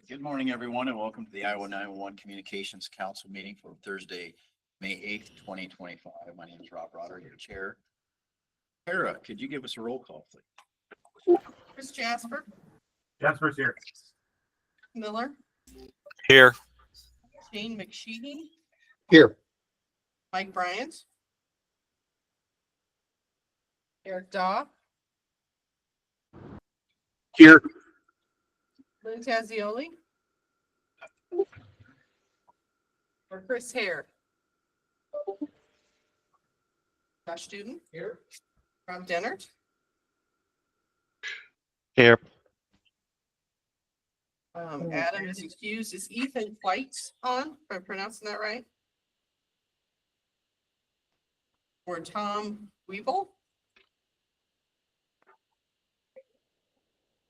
Good morning, everyone, and welcome to the Iowa 911 Communications Council meeting for Thursday, May 8th, 2025. My name is Rob Rotter, your chair. Tara, could you give us a roll call, please? Chris Jasper, Jasper's here. Miller, Here. Shane McSheehy, Here. Mike Bryant, Eric Daw, Here. Lynn Tazioli, or Chris Hare. Josh Duden. Here. Rob Dennert, Here. Adam is excused. Is Ethan White on, if I'm pronouncing that right? Or Tom Weeble?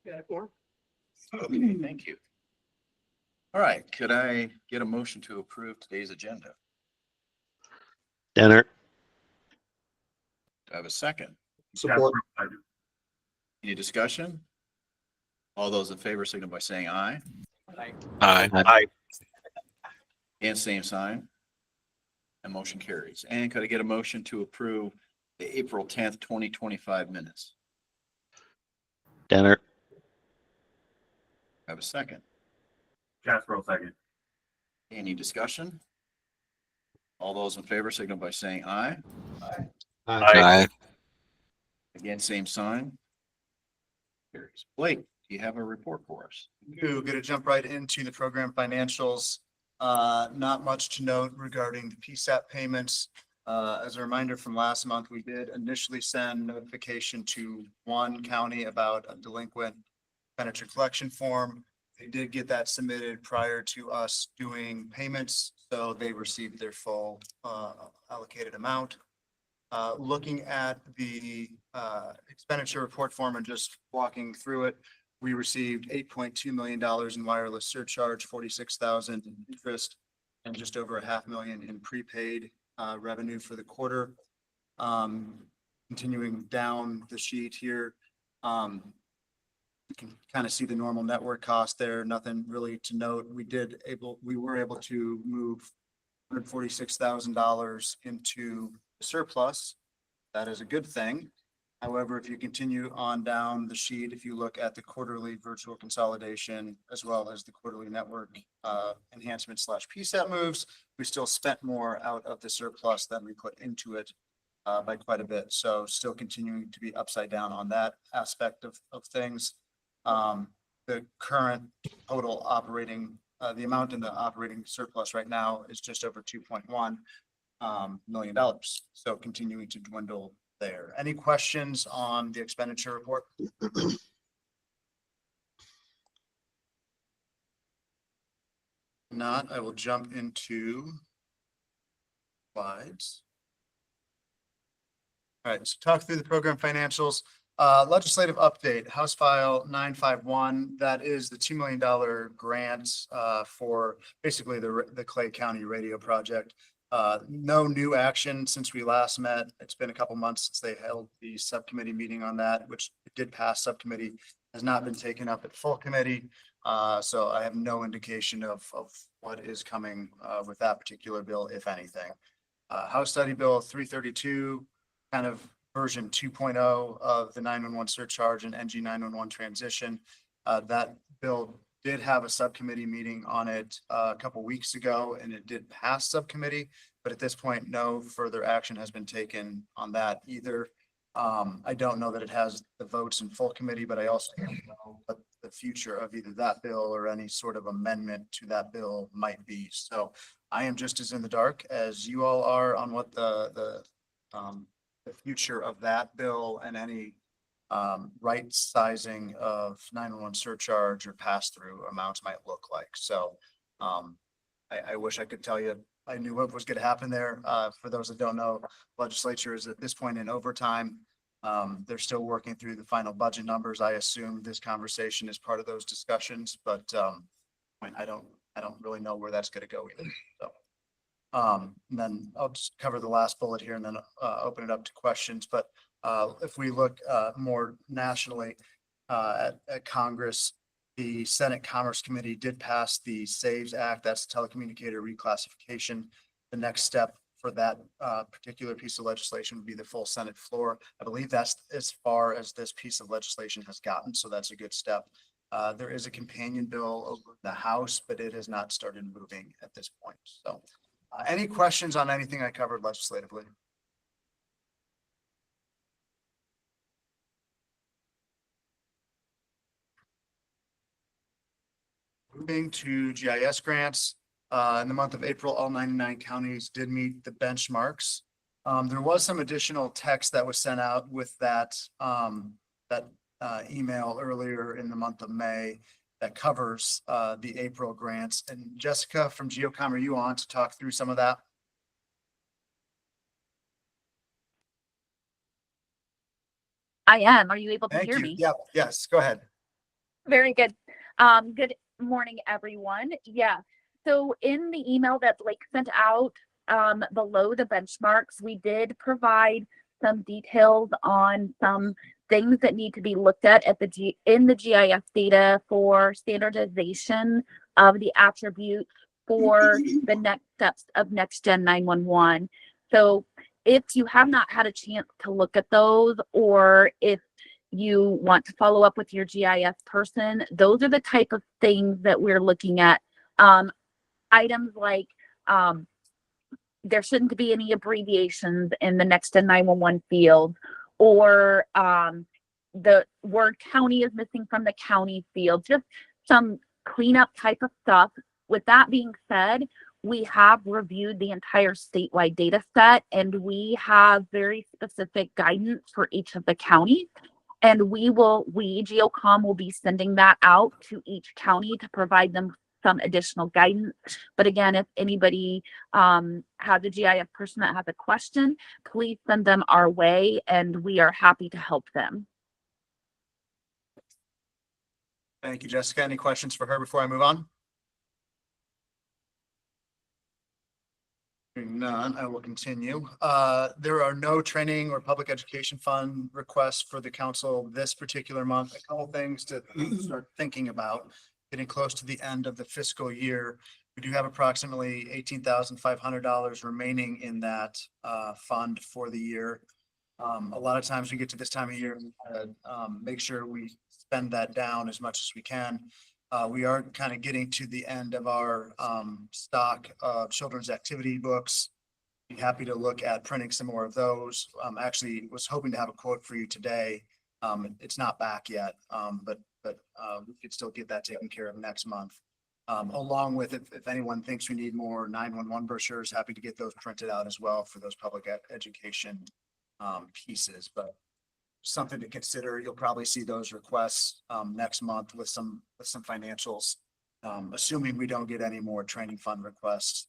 Got it for? Okay, thank you. All right, could I get a motion to approve today's agenda? Denner. Do I have a second? Support. Any discussion? All those in favor signal by saying aye. Aye. And same sign. And motion carries. And could I get a motion to approve the April 10th, 2025 minutes? Denner. I have a second. Jasper will second. Any discussion? All those in favor signal by saying aye. Aye. Again, same sign. Carries. Blake, do you have a report for us? Going to jump right into the program financials. Not much to note regarding the PSAP payments. As a reminder from last month, we did initially send notification to one county about a delinquent expenditure collection form. They did get that submitted prior to us doing payments, so they received their full allocated amount. Looking at the expenditure report form and just walking through it, we received $8.2 million in wireless surcharge, 46,000 in interest, and just over $500,000 in prepaid revenue for the quarter. Continuing down the sheet here, you can kind of see the normal network cost there. Nothing really to note. We were able to move $146,000 into the surplus. That is a good thing. However, if you continue on down the sheet, if you look at the quarterly virtual consolidation as well as the quarterly network enhancement / PSAP moves, we still spent more out of the surplus than we put into it by quite a bit. So still continuing to be upside down on that aspect of things. The current total operating, the amount in the operating surplus right now is just over $2.1 million. So continuing to dwindle there. Any questions on the expenditure report? Not, I will jump into slides. All right, so talk through the program financials. Legislative update, House File 951. That is the $2 million grant for basically the Clay County Radio Project. No new action since we last met. It's been a couple months since they held the subcommittee meeting on that, which did pass subcommittee, has not been taken up at full committee. So I have no indication of what is coming with that particular bill, if anything. House Study Bill 332, kind of version 2.0 of the 911 surcharge and NG 911 transition. That bill did have a subcommittee meeting on it a couple weeks ago, and it did pass subcommittee, but at this point, no further action has been taken on that either. I don't know that it has the votes in full committee, but I also don't know what the future of either that bill or any sort of amendment to that bill might be. So I am just as in the dark as you all are on what the future of that bill and any right sizing of 911 surcharge or pass-through amounts might look like. So I wish I could tell you I knew what was going to happen there. For those that don't know, legislature is at this point in overtime. They're still working through the final budget numbers. I assume this conversation is part of those discussions, but I don't really know where that's going to go either. So and then I'll just cover the last bullet here and then open it up to questions. But if we look more nationally at Congress, the Senate Commerce Committee did pass the SAVES Act, that's telecommunicator reclassification. The next step for that particular piece of legislation would be the full Senate floor. I believe that's as far as this piece of legislation has gotten, so that's a good step. There is a companion bill over the House, but it has not started moving at this point. So any questions on anything I covered legislatively? Moving to GIS grants, in the month of April, all 99 counties did meet the benchmarks. There was some additional text that was sent out with that, email earlier in the month of May that covers, the April grants. And Jessica from Geocom, are you on to talk through some of that? I am. Are you able to Thank hear you. me? Yep, yes, go ahead. Very good. Good morning, everyone. Yeah. So in the email that Blake sent out, below the benchmarks, we did provide some details on some things that need to be looked at in the GIS data for standardization of the attributes for the next steps of Next Gen 911. So if you have not had a chance to look at those, or if you want to follow up with your GIS person, those are the type of things that we're looking at. Items like there shouldn't be any abbreviations in the Next Gen 911 field, or the word county is missing from the county field, just some cleanup type of stuff. With that being said, we have reviewed the entire statewide data set, and we have very specific guidance for each of the counties. And Geocom will be sending that out to each county to provide them some additional guidance. But again, if anybody has a GIS person that has a question, please send them our way, and we are happy to help them. Thank you, Jessica. Any questions for her before I move on? Hearing none, I will continue. There are no training or public education fund requests for the council this particular month. A couple things to start thinking about. Getting close to the end of the fiscal year, we do have approximately $18,500 remaining in that fund for the year. A lot of times we get to this time of year, make sure we spend that down as much as we can. We are kind of getting to the end of our stock of children's activity books. Be happy to look at printing some more of those. Actually was hoping to have a quote for you today. It's not back yet, but we could still get that taken care of next month. Along with if anyone thinks we need more 911 brochures, happy to get those printed out as well for those public education pieces, but something to consider. You'll probably see those requests next month with some financials, assuming we don't get any more training fund requests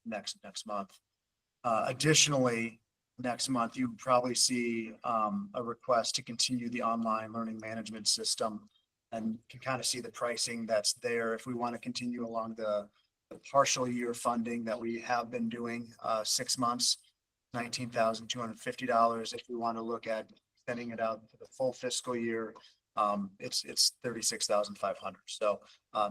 next month. Additionally, next month, you probably see a request to continue the online learning management system, and can kind of see the pricing that's there. If we want to continue along the partial year funding that we have been doing, 6 months, $19,250. If we want to look at extending it out to the full fiscal year, it's $36,500. So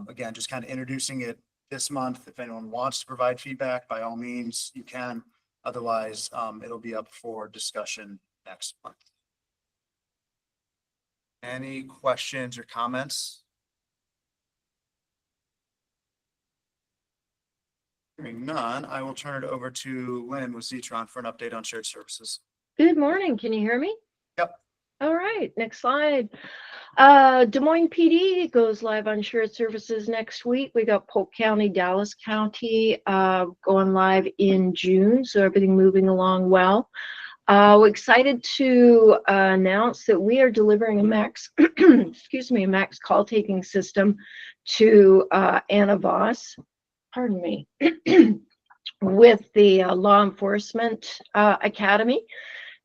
again, just kind of introducing it this month. If anyone wants to provide feedback, by all means, you can. Otherwise, it'll be up for discussion next month. Any questions or comments? Hearing none, I will turn it over to Lynn with Zetron for an update on shared services. Good morning. Can you hear me? Yep. All right, next slide. Des Moines PD goes live on shared services next week. We got Polk County, Dallas County going live in June, so everything moving along well. We're excited to announce that we are delivering a max, excuse me, a max call taking system to Anna Voss, pardon me, with the Law Enforcement Academy.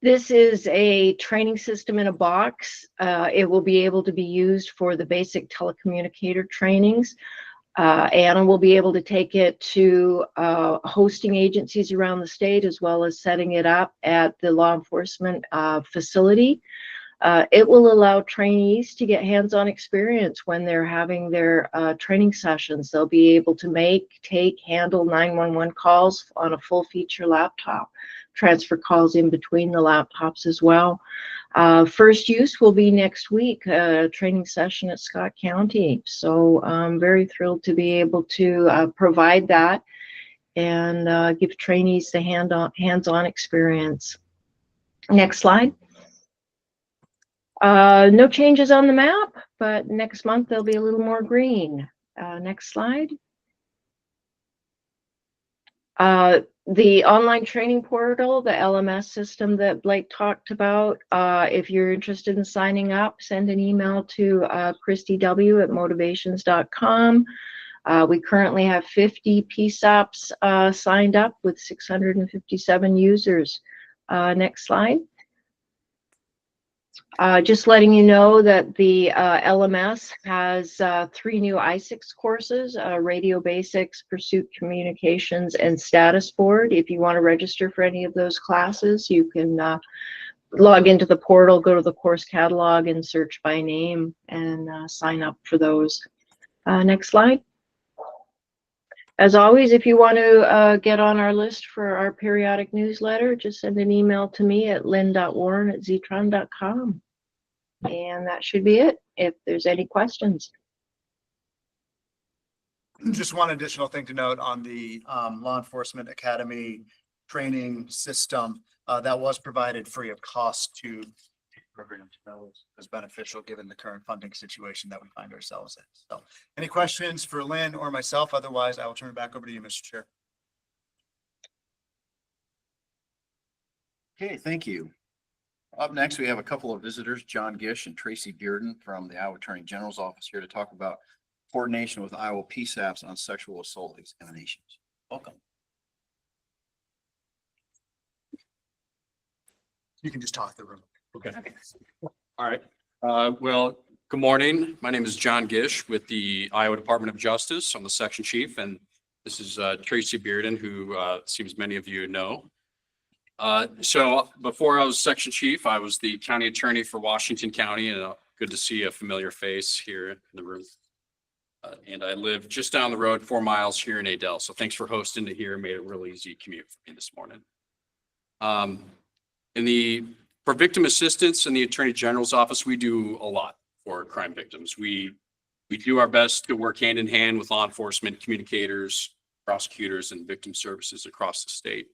This is a training system in a box. It will be able to be used for the basic telecommunicator trainings. Anna will be able to take it to hosting agencies around the state, as well as setting it up at the law enforcement facility. It will allow trainees to get hands-on experience when they're having their training sessions. They'll be able to handle 911 calls on a full feature laptop, transfer calls in between the laptops as well. First use will be next week, a training session at Scott County. So I'm very thrilled to be able to provide that and give trainees the hands-on experience. Next slide. No changes on the map, but next month there'll be a little more green. Next slide. The online training portal, the LMS system that Blake talked about, if you're interested in signing up, send an email to christyw@motivations.com. We currently have 50 PSAPs signed up with 657 users. Next slide. Just letting you know that the LMS has 3 new I6 courses, Radio Basics, Pursuit Communications, and Status Board. If you want to register for any of those classes, you can log into the portal, go to the course catalog, and search by name and sign up for those. Next slide. As always, if you want to get on our list for our periodic newsletter, just send an email to me at lynn.warren@zetron.com. And that should be it, if there's any questions. Just one additional thing to note on the Law Enforcement Academy training system that was provided free of cost to programs. That was beneficial given the current funding situation that we find ourselves in. So any questions for Lynn or myself? Otherwise, I will turn it back over to you, Mr. Chair. Okay, thank you. Up next, we have a couple of visitors, John Gish and Tracy Bearden from the Iowa Attorney General's office here to talk about coordination with Iowa PSAPs on sexual assault examinations. Welcome. You can just talk the room. Okay. All right. Well, good morning. My name is John Gish with the Iowa Department of Justice. I'm the section chief, and this is Tracy Bearden, who seems many of you know. So before I was section chief, I was the county attorney for Washington County, and good to see a familiar face here in the room. And I live just down the road, 4 miles here in Adel. So thanks for hosting it here. Made it a really easy commute for me this morning. For victim assistance in the Attorney General's office, we do a lot for crime victims. We do our best to work hand in hand with law enforcement, communicators, prosecutors, and victim services across the state.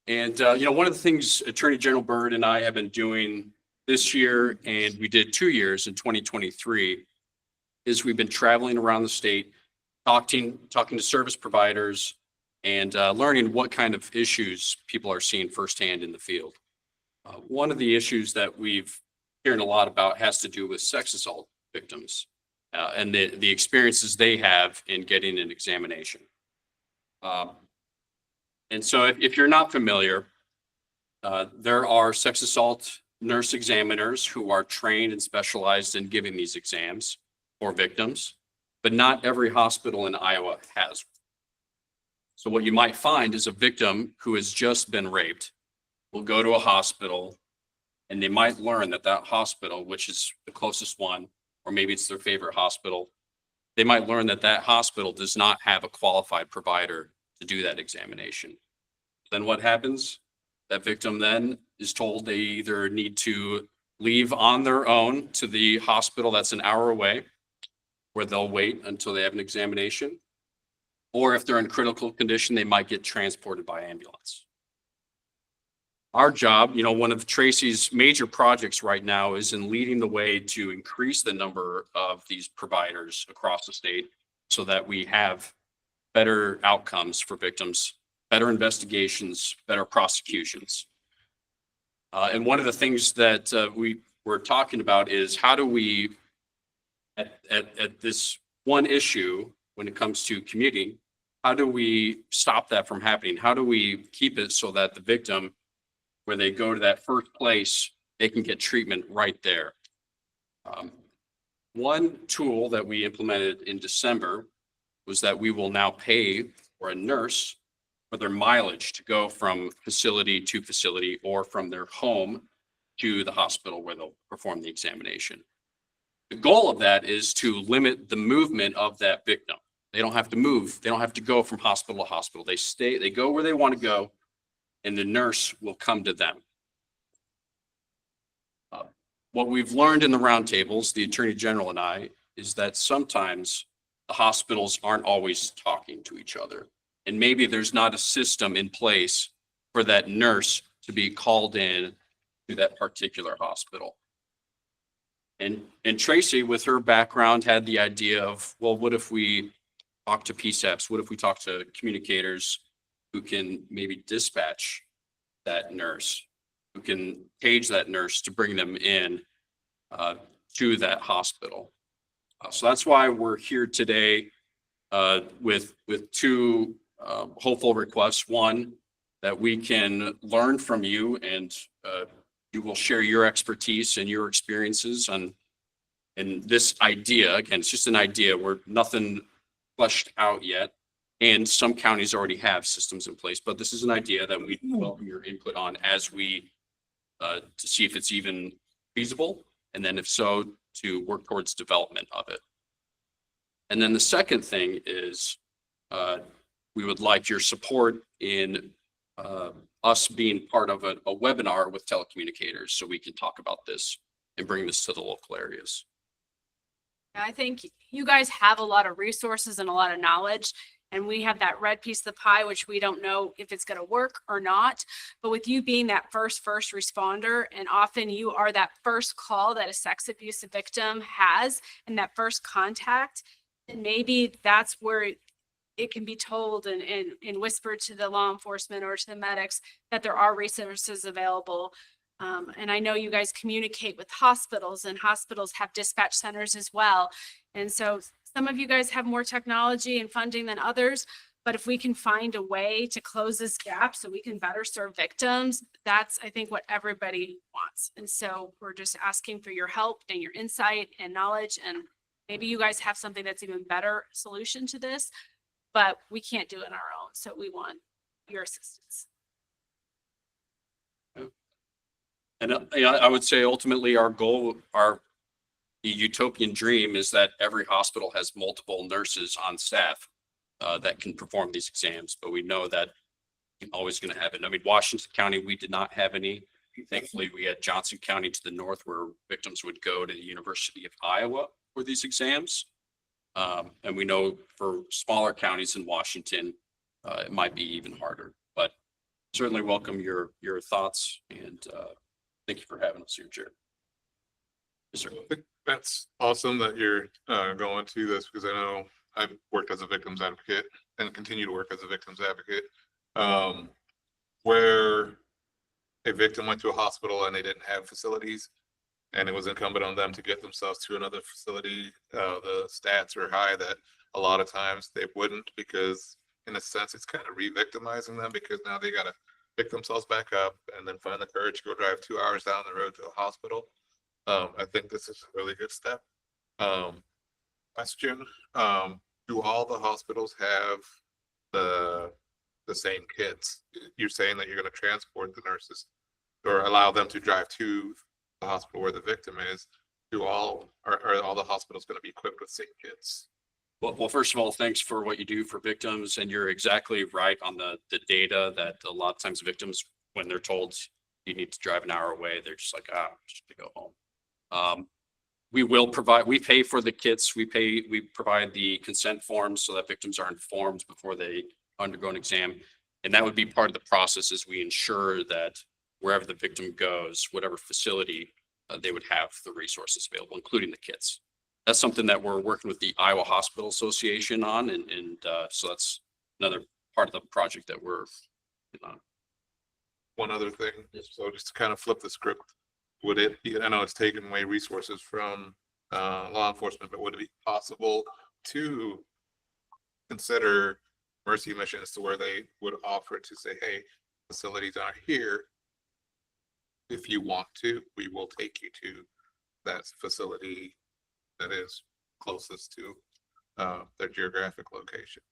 And, one of the things Attorney General Byrd and I have been doing this year, and we did 2 years in 2023, is we've been traveling around the state, talking to service providers and learning what kind of issues people are seeing firsthand in the field. One of the issues that we've hearing a lot about has to do with sex assault victims and the experiences they have in getting an examination. And so if you're not familiar, there are sex assault nurse examiners who are trained and specialized in giving these exams for victims, but not every hospital in Iowa has. So what you might find is a victim who has just been raped will go to a hospital and they might learn that that hospital, which is the closest one, or maybe it's their favorite hospital, they might learn that that hospital does not have a qualified provider to do that examination. Then what happens? That victim then is told they either need to leave on their own to the hospital that's an hour away, where they'll wait until they have an examination, or if they're in critical condition, they might get transported by ambulance. Our job, one of Tracy's major projects right now is in leading the way to increase the number of these providers across the state so that we have better outcomes for victims, better investigations, better prosecutions. And one of the things that we were talking about is how do we, at this one issue, when it comes to commuting, how do we stop that from happening? How do we keep it so that the victim, where they go to that first place, they can get treatment right there? One tool that we implemented in December was that we will now pay for a nurse for their mileage to go from facility to facility or from their home to the hospital where they'll perform the examination. The goal of that is to limit the movement of that victim. They don't have to move. They don't have to go from hospital to hospital. They go where they want to go, and the nurse will come to them. What we've learned in the roundtables, the Attorney General and I, is that sometimes the hospitals aren't always talking to each other. And maybe there's not a system in place for that nurse to be called in to that particular hospital. And Tracy, with her background, had the idea of, well, what if we talk to PSAPs? What if we talk to communicators who can maybe dispatch that nurse, who can page that nurse to bring them in to that hospital? So that's why we're here today with two hopeful requests. One, that we can learn from you and you will share your expertise and your experiences on and this idea. Again, it's just an idea. We're nothing fleshed out yet. And some counties already have systems in place, but this is an idea that we welcome your input on as we to see if it's even feasible. And then if so, to work towards development of it. And then the second thing is we would like your support in us being part of a webinar with telecommunicators so we can talk about this and bring this to the local areas. I think you guys have a lot of resources and a lot of knowledge, and we have that red piece of the pie, which we don't know if it's going to work or not. But with you being that first responder, and often you are that first call that a sex abuse victim has and that first contact, and maybe that's where it can be told and whispered to the law enforcement or to the medics that there are resources available. And I know you guys communicate with hospitals, and hospitals have dispatch centers as well. And so some of you guys have more technology and funding than others, but if we can find a way to close this gap so we can better serve victims, that's, I think, what everybody wants. And so we're just asking for your help and your insight and knowledge, and maybe you guys have something that's even better solution to this, but we can't do it on our own. So we want your assistance. And I would say ultimately our goal, the utopian dream is that every hospital has multiple nurses on staff that can perform these exams, but we know that always going to happen. I mean, Washington County, we did not have any. Thankfully, we had Johnson County to the north where victims would go to the University of Iowa for these exams. And we know for smaller counties in Washington, it might be even harder, but certainly welcome your thoughts, and thank you for having us here, Chair. Yes, sir. That's awesome that you're going to this, because I know I've worked as a victims advocate and continue to work as a victims advocate, where a victim went to a hospital and they didn't have facilities, and it was incumbent on them to get themselves to another facility. The stats are high that a lot of times they wouldn't, because in a sense it's kind of re-victimizing them, because now they got to pick themselves back up and then find the courage to go drive 2 hours down the road to a hospital. I think this is a really good step. Question, do all the hospitals have the same kits? You're saying that you're going to transport the nurses or allow them to drive to the hospital where the victim is. Are all the hospitals going to be equipped with same kits? Well, first of all, thanks for what you do for victims. And you're exactly right on the data that a lot of times victims, when they're told you need to drive an hour away, they're just like, just to go home. We pay for the kits. We provide the consent forms so that victims are informed before they undergo an exam. And that would be part of the process, is we ensure that wherever the victim goes, whatever facility, they would have the resources available, including the kits. That's something that we're working with the Iowa Hospital Association on. And so that's another part of the project that we're on. One other thing, so just to kind of flip the script, would it be, I know it's taken away resources from law enforcement, but would it be possible to consider mercy missions to where they would offer to say, hey, facilities are here. If you want to, we will take you to that facility that is closest to their geographic location.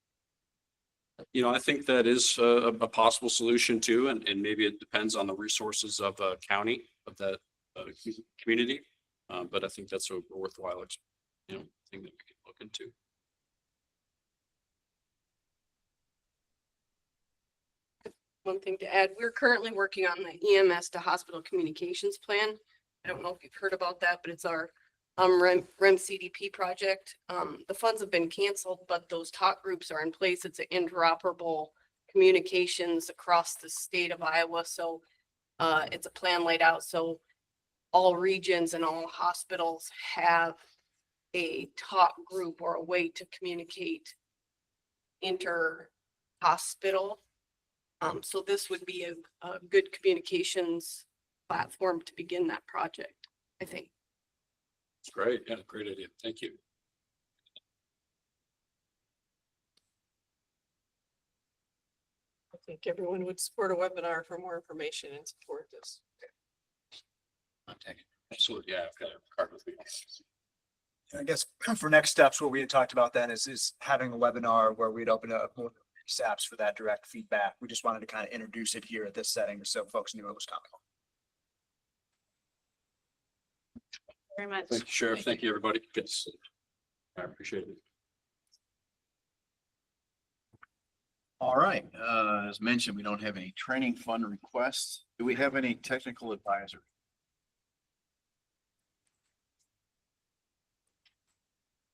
I think that is a possible solution too, and maybe it depends on the resources of a county, of that community. But I think that's a worthwhile, thing that we can look into. One thing to add, we're currently working on the EMS to hospital communications plan. I don't know if you've heard about that, but it's our REM CDP project. The funds have been canceled, but those talk groups are in place. It's an interoperable communications across the state of Iowa. So it's a plan laid out. So all regions and all hospitals have a talk group or a way to communicate inter-hospital. So this would be a good communications platform to begin that project, I think. It's great. Yeah, great idea. Thank you. I think everyone would support a webinar for more information and support this. Absolutely. Yeah, I've got a card with me. I guess for next steps, what we had talked about then is having a webinar where we'd open up more apps for that direct feedback. We just wanted to kind of introduce it here at this setting so folks knew it was coming. Very much. Thank you, Sheriff. Thank you, everybody. Yes. I appreciate it. All right, as mentioned, we don't have any training fund requests. Do we have any technical advisor?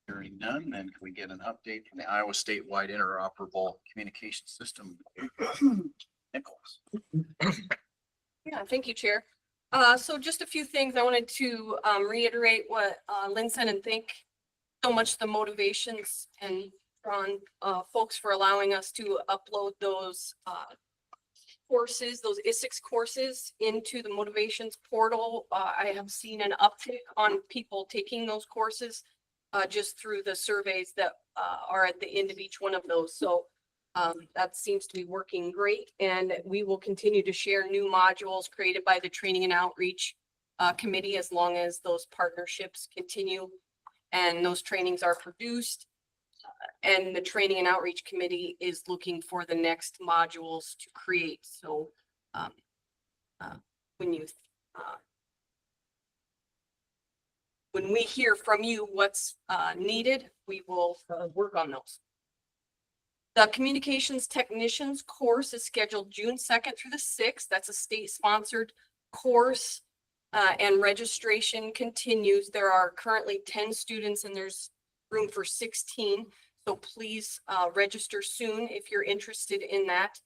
Hearing none, then can we get an update from the Iowa statewide interoperable communication system? Nicholas. Yeah, thank you, Chair. So just a few things. I wanted to reiterate what Lynn said and thank so much the motivations and Ron, folks for allowing us to upload those courses, those ISICS courses into the motivations portal. I have seen an uptick on people taking those courses just through the surveys that are at the end of each one of those. So that seems to be working great. And we will continue to share new modules created by the Training and Outreach Committee as long as those partnerships continue and those trainings are produced. And the Training and Outreach Committee is looking for the next modules to create. So when we hear from you what's needed, we will work on those. The Communications Technicians course is scheduled June 2nd through the 6th. That's a state-sponsored course and registration continues. There are currently 10 students and there's room for 16. So please register soon if you're interested in that.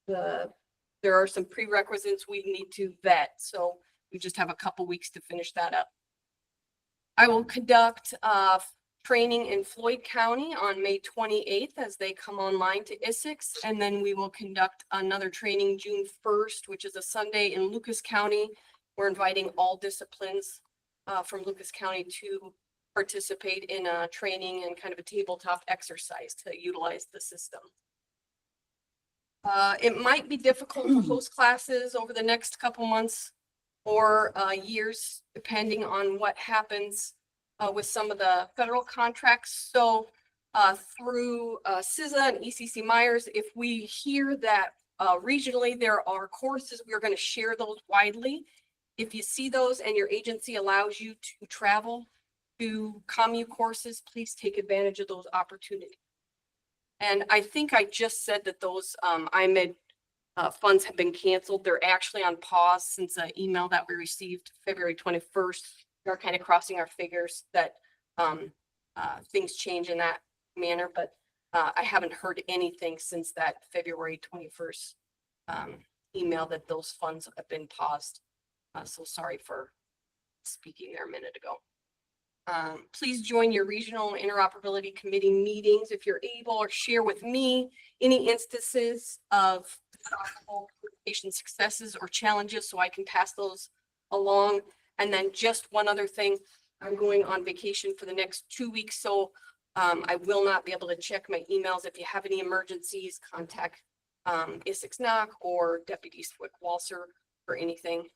There are some prerequisites we need to vet. So we just have a couple weeks to finish that up. I will conduct training in Floyd County on May 28th as they come online to ISICS. And then we will conduct another training June 1st, which is a Sunday in Lucas County. We're inviting all disciplines from Lucas County to participate in a training and kind of a tabletop exercise to utilize the system. It might be difficult to host classes over the next couple months or years, depending on what happens with some of the federal contracts. So through CISA and ECC Myers, if we hear that regionally there are courses, we're going to share those widely. If you see those and your agency allows you to travel to COMU courses, please take advantage of those opportunities. And I think I just said that those IMED funds have been canceled. They're actually on pause since an email that we received February 21st. We're kind of crossing our fingers that things change in that manner, but I haven't heard anything since that February 21st email that those funds have been paused. So sorry for speaking there a minute ago. Please join your regional interoperability committee meetings if you're able, or share with me any instances of communication successes or challenges so I can pass those along. And then just one other thing, I'm going on vacation for the next 2 weeks, so I will not be able to check my emails. If you have any emergencies, contact ISICS NOC or Deputy Swick-Walser for anything.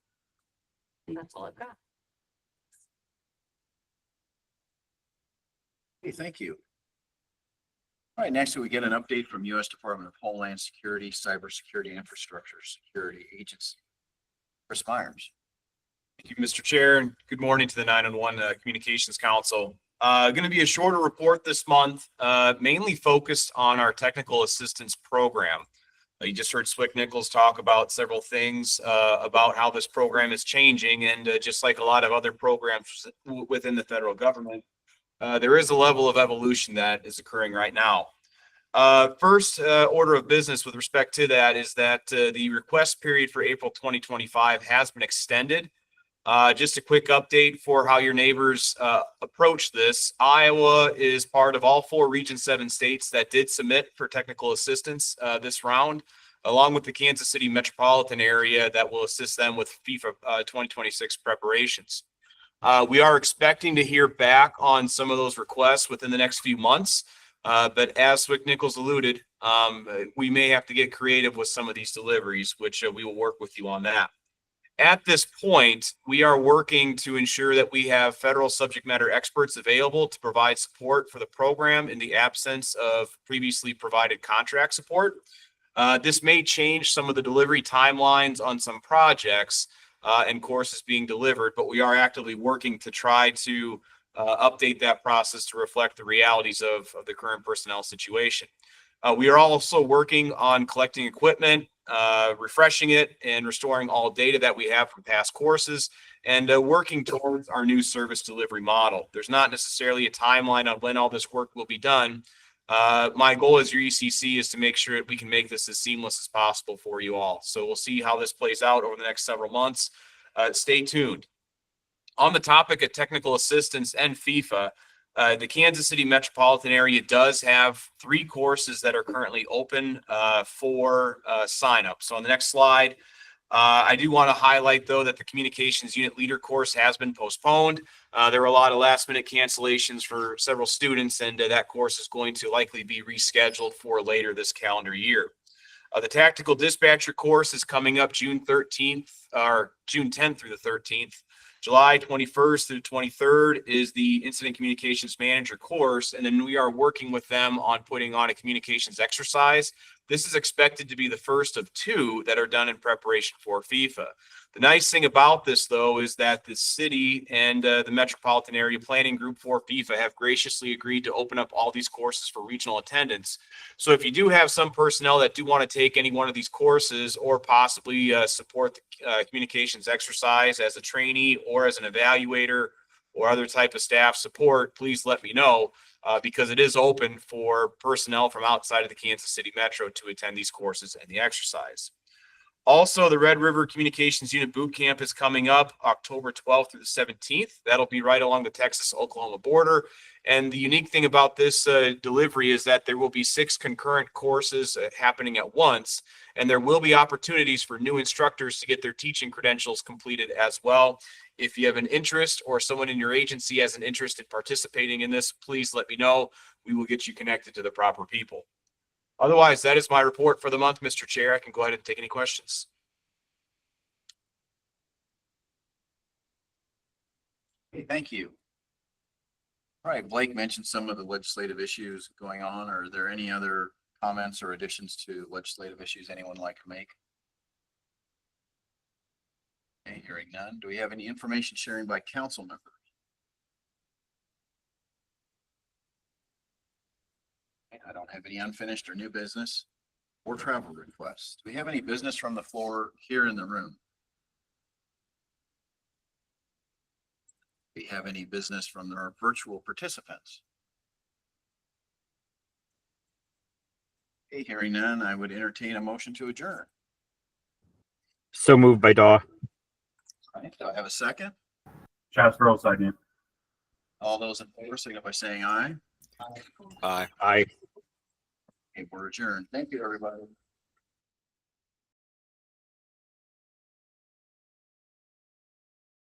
And that's all I've got. Okay, thank you. All right, next we get an update from U.S. Department of Homeland Security, Cybersecurity Infrastructure Security Agency. Chris Myers. Thank you, Mr. Chair, and good morning to the 911 Communications Council. Going to be a shorter report this month, mainly focused on our technical assistance program. You just heard Swick Nichols talk about several things about how this program is changing, and just like a lot of other programs within the federal government, there is a level of evolution that is occurring right now. First order of business with respect to that is that the request period for April 2025 has been extended. Just a quick update for how your neighbors approach this. Iowa is part of all 4 Region 7 states that did submit for technical assistance this round, along with the Kansas City metropolitan area that will assist them with FIFA 2026 preparations. We are expecting to hear back on some of those requests within the next few months. But as Swick Nichols alluded, we may have to get creative with some of these deliveries, which we will work with you on that. At this point, we are working to ensure that we have federal subject matter experts available to provide support for the program in the absence of previously provided contract support. This may change some of the delivery timelines on some projects and courses being delivered, but we are actively working to try to update that process to reflect the realities of the current personnel situation. We are also working on collecting equipment, refreshing it, and restoring all data that we have from past courses, and working towards our new service delivery model. There's not necessarily a timeline on when all this work will be done. My goal as your ECC is to make sure that we can make this as seamless as possible for you all. So we'll see how this plays out over the next several months. Stay tuned. On the topic of technical assistance and FIFA, the Kansas City metropolitan area does have 3 courses that are currently open for sign up. So on the next slide, I do want to highlight, though, that the communications unit leader course has been postponed. There were a lot of last minute cancellations for several students, and that course is going to likely be rescheduled for later this calendar year. The tactical dispatcher course is coming up June 13th or June 10th through the 13th. July 21st through 23rd is the incident communications manager course, and then we are working with them on putting on a communications exercise. This is expected to be the first of 2 that are done in preparation for FIFA. The nice thing about this, though, is that the city and the metropolitan area planning group for FIFA have graciously agreed to open up all these courses for regional attendance. So if you do have some personnel that do want to take any one of these courses or possibly support the communications exercise as a trainee or as an evaluator or other type of staff support, please let me know because it is open for personnel from outside of the Kansas City Metro to attend these courses and the exercise. Also, the Red River Communications Unit Boot Camp is coming up October 12th through the 17th. That'll be right along the Texas-Oklahoma border. And the unique thing about this delivery is that there will be 6 concurrent courses happening at once, and there will be opportunities for new instructors to get their teaching credentials completed as well. If you have an interest or someone in your agency has an interest in participating in this, please let me know. We will get you connected to the proper people. Otherwise, that is my report for the month, Mr. Chair. I can go ahead and take any questions. Okay, thank you. All right, Blake mentioned some of the legislative issues going on. Are there any other comments or additions to legislative issues anyone would like to make? Okay, hearing none. Do we have any information sharing by council members? I don't have any unfinished or new business or travel requests. Do we have any business from the floor here in the room? Do we have any business from our virtual participants? Okay, hearing none, I would entertain a motion to adjourn. So moved by Daw. All right, do I have a second? Jasper will second. All those in favor signify by saying aye. Aye. Aye. Okay, we're adjourned. Thank you, everybody.